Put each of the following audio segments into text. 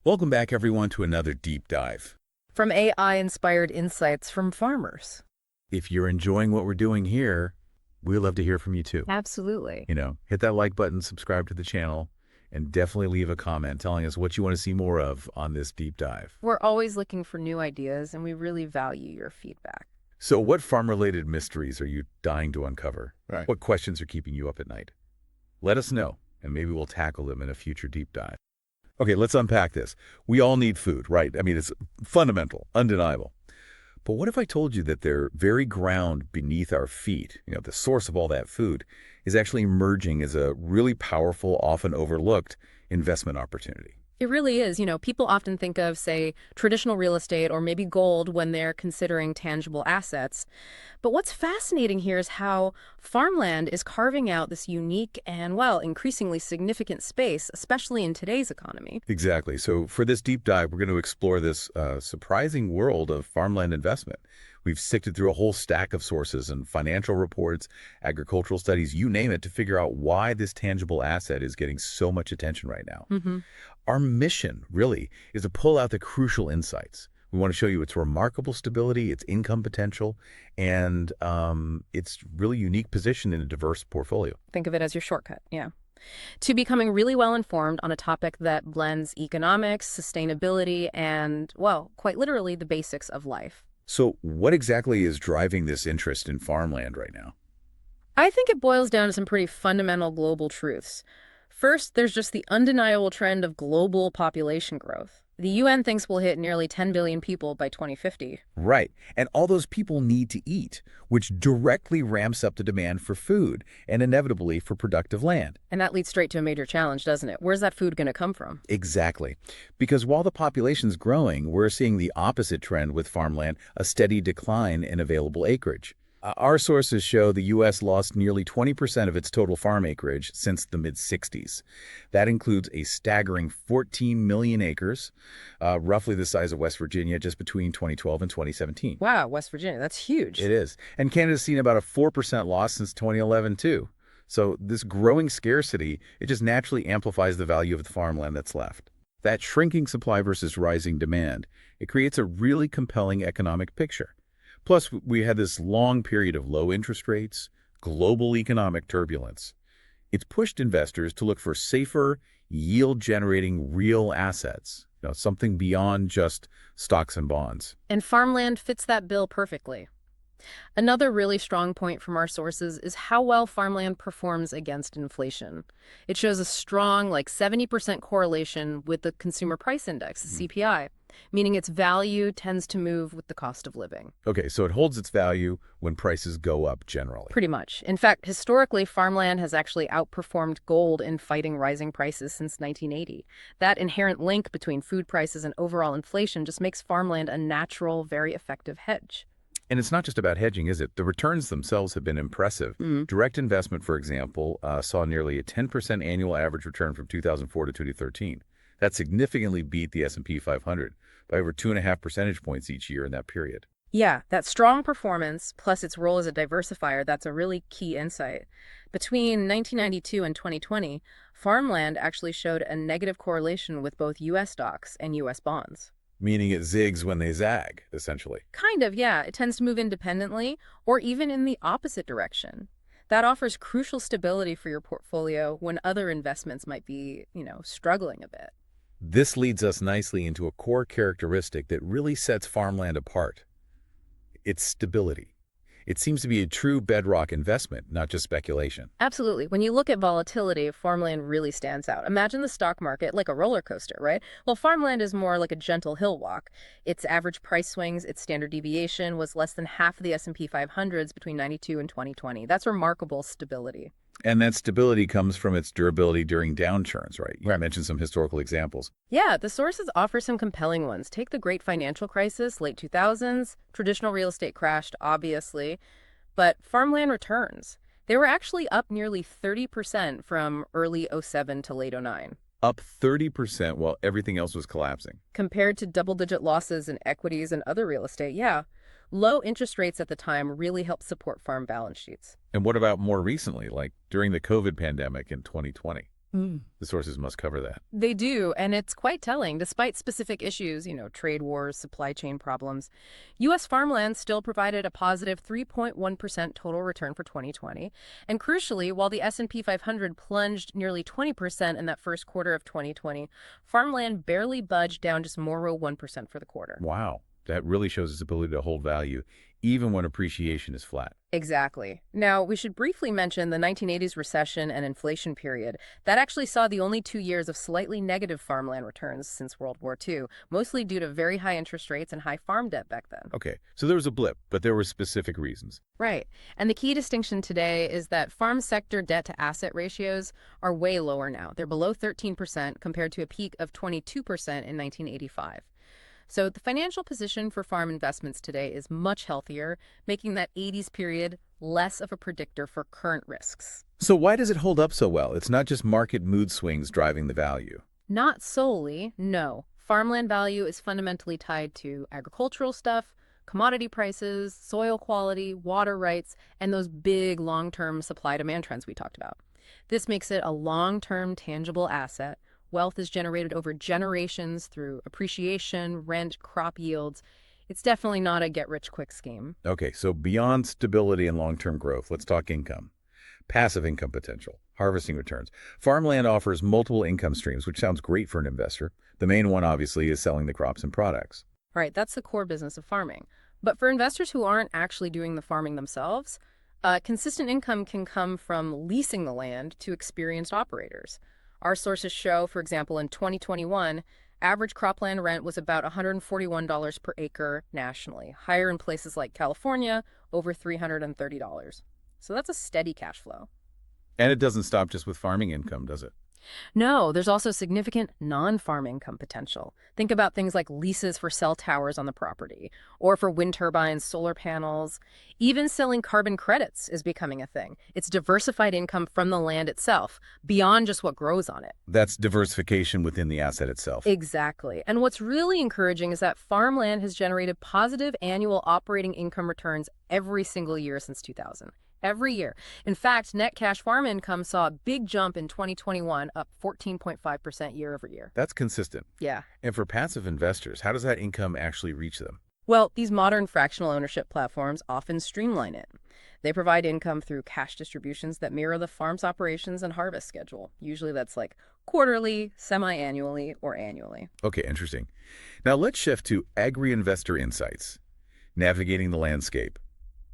Welcome back, everyone, to another deep dive. From AI-inspired insights from farmers. If you're enjoying what we're doing here, we'd love to hear from you too. Absolutely. Hit that like button, subscribe to the channel, and definitely leave a comment telling us what you want to see more of on this deep dive. We're always looking for new ideas, and we really value your feedback. So what farm-related mysteries are you dying to uncover? Right. What questions are keeping you up at night? Let us know, and maybe we'll tackle them in a future deep dive. Okay, let's unpack this. We all need food, right? I mean, it's fundamental, undeniable. But what if I told you that the very ground beneath our feet, the source of all that food, is actually emerging as a really powerful, often overlooked investment opportunity? It really is. People often think of, say, traditional real estate or maybe gold when they're considering tangible assets. But what's fascinating here is how farmland is carving out this unique and, well, increasingly significant space, especially in today's economy. Exactly. So for this deep dive, we're going to explore this surprising world of farmland investment. We've sifted through a whole stack of sources and financial reports, agricultural studies, you name it, to figure out why this tangible asset is getting so much attention right now. Our mission, really, is to pull out the crucial insights. We want to show you its remarkable stability, its income potential, and its really unique position in a diverse portfolio. Think of it as your shortcut, yeah. To becoming really well-informed on a topic that blends economics, sustainability, and, well, quite literally the basics of life. So what exactly is driving this interest in farmland right now? I think it boils down to some pretty fundamental global truths. First, there's just the undeniable trend of global population growth. The UN thinks we'll hit nearly 10 billion people by 2050. Right. And all those people need to eat, which directly ramps up the demand for food and inevitably for productive land. And that leads straight to a major challenge, doesn't it? Where's that food going to come from? Exactly. Because while the population's growing, we're seeing the opposite trend with farmland, a steady decline in available acreage. Our sources show the U.S. lost nearly 20% of its total farm acreage since the mid-60s. That includes a staggering 14 million acres, roughly the size of West Virginia, just between 2012 and 2017. Wow, West Virginia, that's huge. It is. And Canada's seen about a 4% loss since 2011, too. So this growing scarcity, it just naturally amplifies the value of the farmland that's left. That shrinking supply versus rising demand, it creates a really compelling economic picture. Plus, we had this long period of low interest rates, global economic turbulence. It's pushed investors to look for safer, yield-generating real assets, something beyond just stocks and bonds. And farmland fits that bill perfectly. Another really strong point from our sources is how well farmland performs against inflation. It shows a strong, 70% correlation with the Consumer Price Index, the CPI, meaning its value tends to move with the cost of living. Okay, so it holds its value when prices go up generally. Pretty much. In fact, historically, farmland has actually outperformed gold in fighting rising prices since 1980. That inherent link between food prices and overall inflation just makes farmland a natural, very effective hedge. And it's not just about hedging, is it? The returns themselves have been impressive. Direct investment, for example, saw nearly a 10% annual average return from 2004 to 2013. That significantly beat the S&P 500 by over 2.5 percentage points each year in that period. Yeah, that strong performance, plus its role as a diversifier, that's a really key insight. Between 1992 and 2020, farmland actually showed a negative correlation with both U.S. stocks and U.S. bonds. Meaning it zigs when they zag, essentially. Kind of, yeah. It tends to move independently or even in the opposite direction. That offers crucial stability for your portfolio when other investments might be, struggling a bit. This leads us nicely into a core characteristic that really sets farmland apart. Its stability. It seems to be a true bedrock investment, not just speculation. Absolutely. When you look at volatility, farmland really stands out. Imagine the stock market like a roller coaster, right? Well, farmland is more like a gentle hill walk. Its average price swings, its standard deviation was less than half of the S&P 500s between 92 and 2020. That's remarkable stability. And that stability comes from its durability during downturns, right? You mentioned some historical examples. Yeah, the sources offer some compelling ones. Take the Great Financial Crisis, late 2000s. Traditional real estate crashed, obviously. But farmland returns. They were actually up nearly 30% from early 07 to late 09. Up 30% while everything else was collapsing. Compared to double-digit losses in equities and other real estate, yeah. Low interest rates at the time really helped support farm balance sheets. And what about more recently, like during the COVID pandemic in 2020? The sources must cover that. They do, and it's quite telling. Despite specific issues, trade wars, supply chain problems, U.S. farmland still provided a positive 3.1% total return for 2020. And crucially, while the S&P 500 plunged nearly 20% in that first quarter of 2020, farmland barely budged down just more than 1% for the quarter. Wow. That really shows its ability to hold value, even when appreciation is flat. Exactly. Now, we should briefly mention the 1980s recession and inflation period. That actually saw the only 2 years of slightly negative farmland returns since World War II, mostly due to very high interest rates and high farm debt back then. Okay, so there was a blip, but there were specific reasons. Right. And the key distinction today is that farm sector debt to asset ratios are way lower now. They're below 13% compared to a peak of 22% in 1985. So the financial position for farm investments today is much healthier, making that 80s period less of a predictor for current risks. So why does it hold up so well? It's not just market mood swings driving the value. Not solely, no. Farmland value is fundamentally tied to agricultural stuff, commodity prices, soil quality, water rights, and those big long-term supply-demand trends we talked about. This makes it a long-term tangible asset. Wealth is generated over generations through appreciation, rent, crop yields. It's definitely not a get-rich-quick scheme. Okay, so beyond stability and long-term growth, let's talk income. Passive income potential, harvesting returns. Farmland offers multiple income streams, which sounds great for an investor. The main one, obviously, is selling the crops and products. Right, that's the core business of farming. But for investors who aren't actually doing the farming themselves, consistent income can come from leasing the land to experienced operators. Our sources show, for example, in 2021, average cropland rent was about $141 per acre nationally, higher in places like California, over $330. So that's a steady cash flow. And it doesn't stop just with farming income, does it? No, there's also significant non-farm income potential. Think about things like leases for cell towers on the property, or for wind turbines, solar panels. Even selling carbon credits is becoming a thing. It's diversified income from the land itself, beyond just what grows on it. That's diversification within the asset itself. Exactly. And what's really encouraging is that farmland has generated positive annual operating income returns every single year since 2000. Every year. In fact, net cash farm income saw a big jump in 2021, up 14.5% year over year. That's consistent. Yeah. And for passive investors, how does that income actually reach them? Well, these modern fractional ownership platforms often streamline it. They provide income through cash distributions that mirror the farm's operations and harvest schedule. Usually that's like quarterly, semi-annually, or annually. Okay, interesting. Now let's shift to Agri-Investor Insights, navigating the landscape.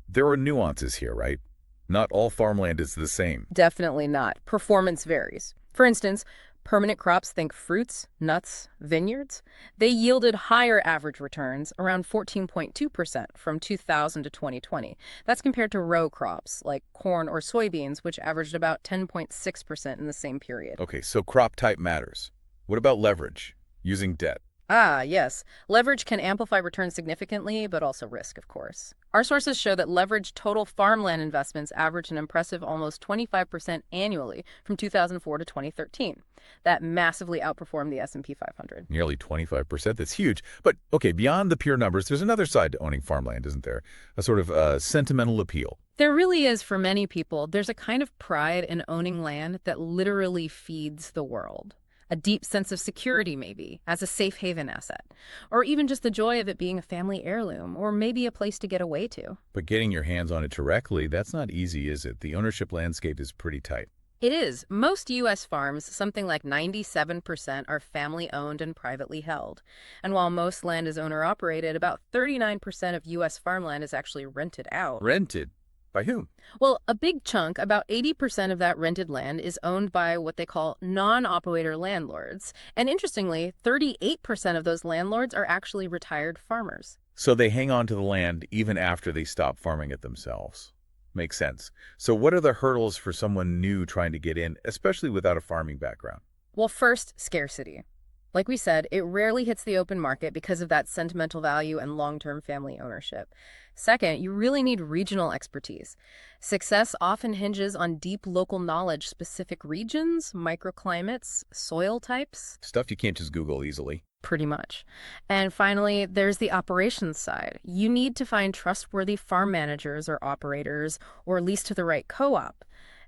There are nuances here, right? Not all farmland is the same. Definitely not. Performance varies. For instance, permanent crops, think fruits, nuts, vineyards, they yielded higher average returns, around 14.2% from 2000 to 2020. That's compared to row crops like corn or soybeans, which averaged about 10.6% in the same period. Okay, so crop type matters. What about leverage, using debt? Ah, yes. Leverage can amplify returns significantly, but also risk, of course. Our sources show that leveraged total farmland investments averaged an impressive almost 25% annually from 2004 to 2013. That massively outperformed the S&P 500. Nearly 25%. That's huge. But, okay, beyond the pure numbers, there's another side to owning farmland, isn't there? A sort of sentimental appeal. There really is for many people. There's a kind of pride in owning land that literally feeds the world. A deep sense of security, maybe, as a safe haven asset. Or even just the joy of it being a family heirloom, or maybe a place to get away to. But getting your hands on it directly, that's not easy, is it? The ownership landscape is pretty tight. It is. Most U.S. farms, something like 97%, are family-owned and privately held. And while most land is owner-operated, about 39% of U.S. farmland is actually rented out. Rented? By whom? Well, a big chunk, about 80% of that rented land, is owned by what they call non-operator landlords. And interestingly, 38% of those landlords are actually retired farmers. So they hang on to the land even after they stop farming it themselves. Makes sense. So what are the hurdles for someone new trying to get in, especially without a farming background? Well, first, scarcity. Like we said, it rarely hits the open market because of that sentimental value and long-term family ownership. Second, you really need regional expertise. Success often hinges on deep local knowledge, specific regions, microclimates, soil types. Stuff you can't just Google easily. Pretty much. And finally, there's the operations side. You need to find trustworthy farm managers or operators, or lease to the right co-op.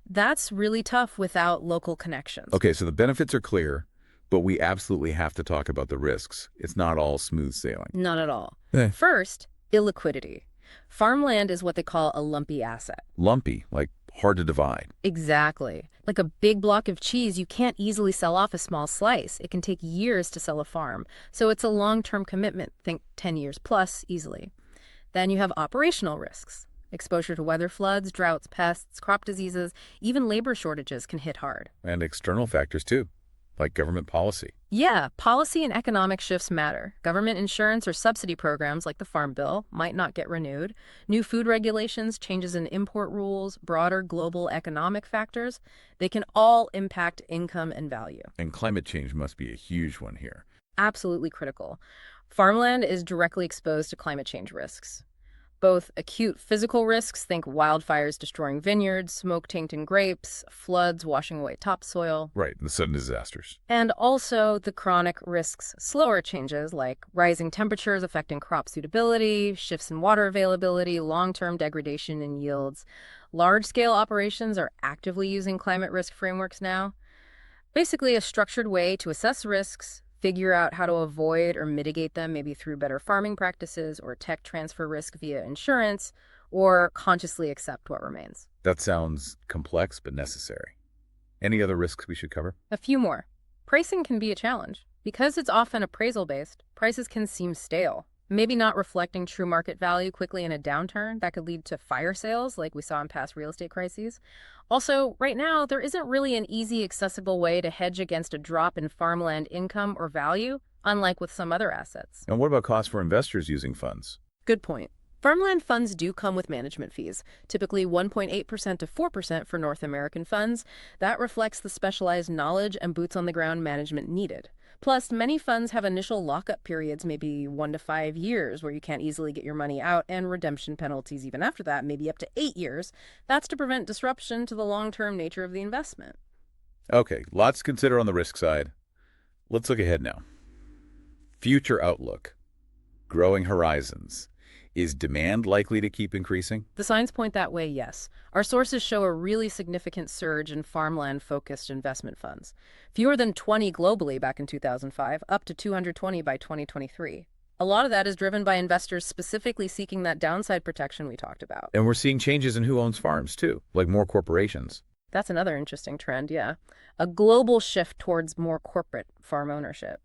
That's really tough without local connections. Okay, so the benefits are clear, but we absolutely have to talk about the risks. It's not all smooth sailing. Not at all. Eh. First, illiquidity. Farmland is what they call a lumpy asset. Lumpy, like hard to divide. Exactly. Like a big block of cheese, you can't easily sell off a small slice. It can take years to sell a farm. So it's a long-term commitment. Think 10 years plus easily. Then you have operational risks. Exposure to weather, floods, droughts, pests, crop diseases, even labor shortages can hit hard. And external factors too, like government policy. Yeah, policy and economic shifts matter. Government insurance or subsidy programs like the Farm Bill might not get renewed. New food regulations, changes in import rules, broader global economic factors, they can all impact income and value. And climate change must be a huge one here. Absolutely critical. Farmland is directly exposed to climate change risks. Both acute physical risks, think wildfires destroying vineyards, smoke tainting grapes, floods washing away topsoil, Right, the sudden disasters. and also the chronic risks, slower changes like rising temperatures affecting crop suitability, shifts in water availability, long-term degradation in yields. Large-scale operations are actively using climate risk frameworks now. Basically, a structured way to assess risks, figure out how to avoid or mitigate them, maybe through better farming practices or tech transfer risk via insurance, or consciously accept what remains. That sounds complex but necessary. Any other risks we should cover? A few more. Pricing can be a challenge. Because it's often appraisal-based, prices can seem stale, maybe not reflecting true market value quickly in a downturn that could lead to fire sales like we saw in past real estate crises. Also, right now, there isn't really an easy, accessible way to hedge against a drop in farmland income or value, unlike with some other assets. And what about costs for investors using funds? Good point. Farmland funds do come with management fees, typically 1.8% to 4% for North American funds. That reflects the specialized knowledge and boots-on-the-ground management needed. Plus, many funds have initial lockup periods, maybe 1 to 5 years, where you can't easily get your money out, and redemption penalties even after that, maybe up to 8 years. That's to prevent disruption to the long-term nature of the investment. Okay, lots to consider on the risk side. Let's look ahead now. Future outlook. Growing horizons. Is demand likely to keep increasing? The signs point that way, yes. Our sources show a really significant surge in farmland-focused investment funds. Fewer than 20 globally back in 2005, up to 220 by 2023. A lot of that is driven by investors specifically seeking that downside protection we talked about. And we're seeing changes in who owns farms, too, like more corporations. That's another interesting trend, yeah. A global shift towards more corporate farm ownership.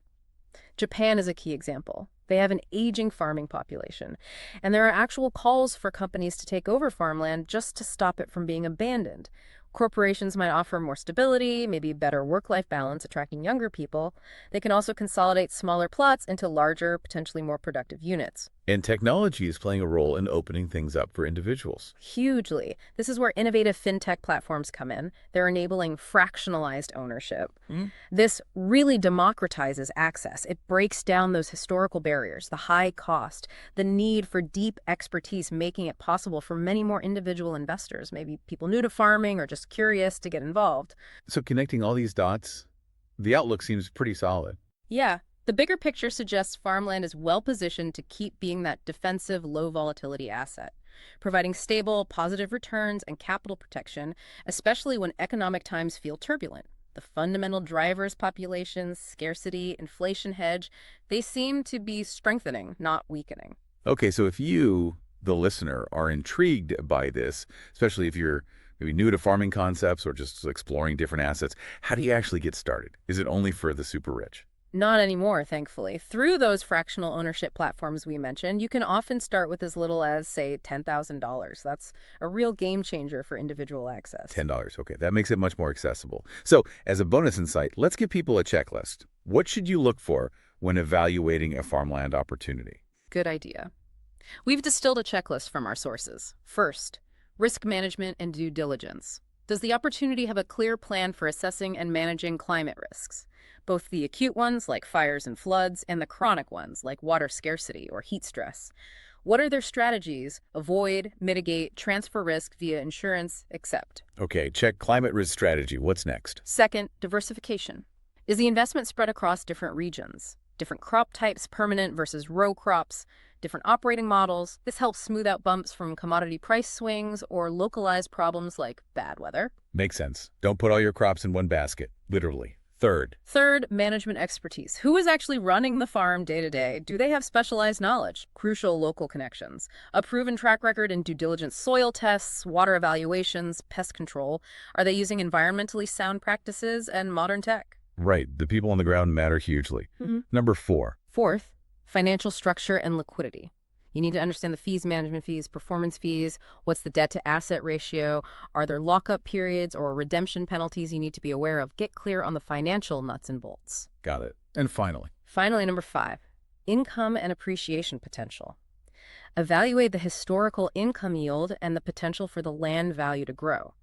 Japan is a key example. They have an aging farming population, and there are actual calls for companies to take over farmland just to stop it from being abandoned. Corporations might offer more stability, maybe better work-life balance, attracting younger people. They can also consolidate smaller plots into larger, potentially more productive units. And technology is playing a role in opening things up for individuals. Hugely. This is where innovative fintech platforms come in. They're enabling fractionalized ownership. This really democratizes access. It breaks down those historical barriers, the high cost, the need for deep expertise, making it possible for many more individual investors, maybe people new to farming or just curious, to get involved. So connecting all these dots, the outlook seems pretty solid. Yeah. The bigger picture suggests farmland is well-positioned to keep being that defensive, low-volatility asset, providing stable, positive returns and capital protection, especially when economic times feel turbulent. The fundamental drivers, populations, scarcity, inflation hedge, they seem to be strengthening, not weakening. Okay, so if you, the listener, are intrigued by this, especially if you're maybe new to farming concepts or just exploring different assets, how do you actually get started? Is it only for the super rich? Not anymore, thankfully. Through those fractional ownership platforms we mentioned, you can often start with as little as, say, $10,000. That's a real game changer for individual access. $10, okay, that makes it much more accessible. So, as a bonus insight, let's give people a checklist. What should you look for when evaluating a farmland opportunity? Good idea. We've distilled a checklist from our sources. First, risk management and due diligence. Does the opportunity have a clear plan for assessing and managing climate risks? Both the acute ones, like fires and floods, and the chronic ones, like water scarcity or heat stress. What are their strategies? Avoid, mitigate, transfer risk via insurance, accept. Okay, check climate risk strategy. What's next? Second, diversification. Is the investment spread across different regions? Different crop types, permanent versus row crops? different operating models. This helps smooth out bumps from commodity price swings or localized problems like bad weather. Makes sense. Don't put all your crops in one basket, literally. Third, management expertise. Who is actually running the farm day to day? Do they have specialized knowledge? Crucial local connections. A proven track record in due diligence soil tests, water evaluations, pest control. Are they using environmentally sound practices and modern tech? Right. The people on the ground matter hugely. Number 4. Fourth, financial structure and liquidity. You need to understand the fees, management fees, performance fees, what's the debt-to-asset ratio, are there lockup periods or redemption penalties you need to be aware of. Get clear on the financial nuts and bolts. Got it. And Finally, number 5, income and appreciation potential. Evaluate the historical income yield and the potential for the land value to grow.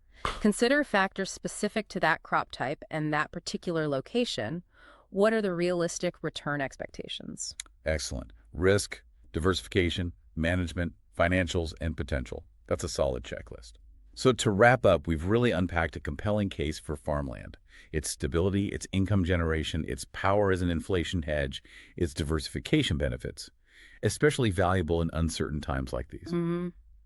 Consider factors specific to that crop type and that particular location. What are the realistic return expectations? excellent. Risk, diversification, management, financials, and potential. That's a solid checklist. So to wrap up, we've really unpacked a compelling case for farmland. Its stability, its income generation, its power as an inflation hedge, its diversification benefits, especially valuable in uncertain times like these.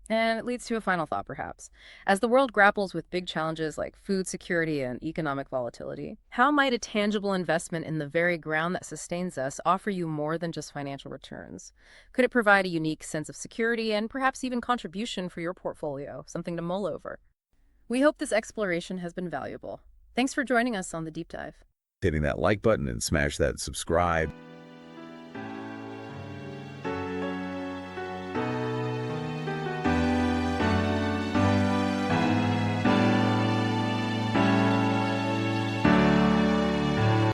And it leads to a final thought, perhaps. As the world grapples with big challenges like food security and economic volatility, how might a tangible investment in the very ground that sustains us offer you more than just financial returns? Could it provide a unique sense of security and perhaps even contribution for your portfolio, something to mull over? We hope this exploration has been valuable. Thanks for joining us on the Deep Dive. Hitting that like button and smash that subscribe.